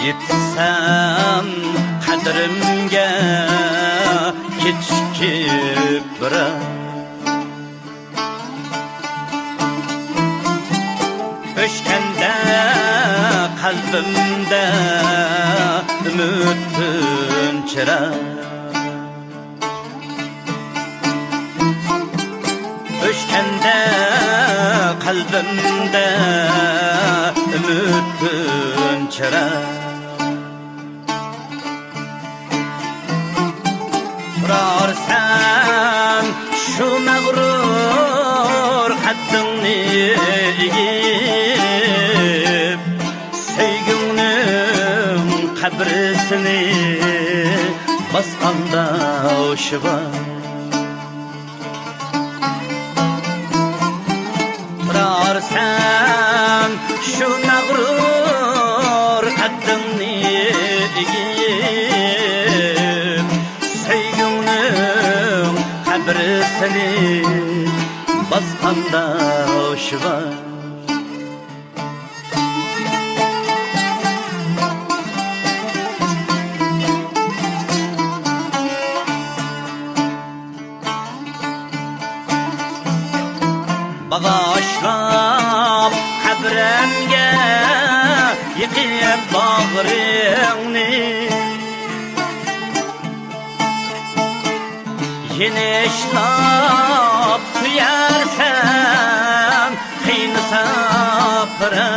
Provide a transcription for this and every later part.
yetsam qadrimga kechikib birar o'chganda qalbimda umid tunchirar o'chganda qalbimda umid tunchirar turarsan shu mag'rur qaddingni egib sevgingning qabrisini bosqanda o'shiba turarsan shu mag'rur qaddingni egib sevgingning qabrisini bosqanda o'shiba bag'ishlab qabrimga yiqib bag'ringni yenişlab suyarsan qiyin sapra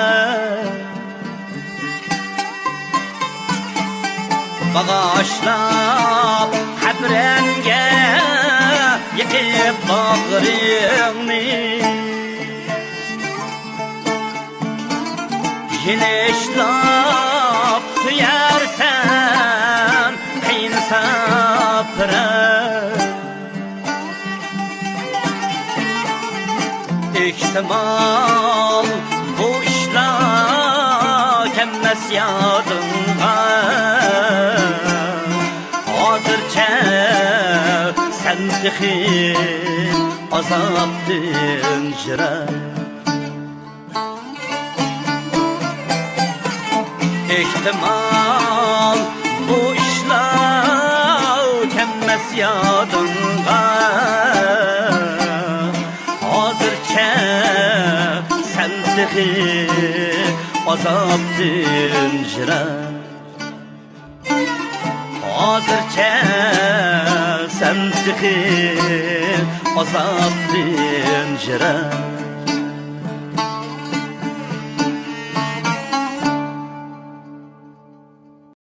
bag'ishlab qabrimga yiqib bag'ringni yenişlab suyarsan qiyin sapra ihtimal bu ishlar kelmas yodimga hozircha sen tehi azobdan jirar ihtimal bu ishlar kelmas yodimga hozircha sen tehi azobdan jirar hozircha sen tehi azobdan jirar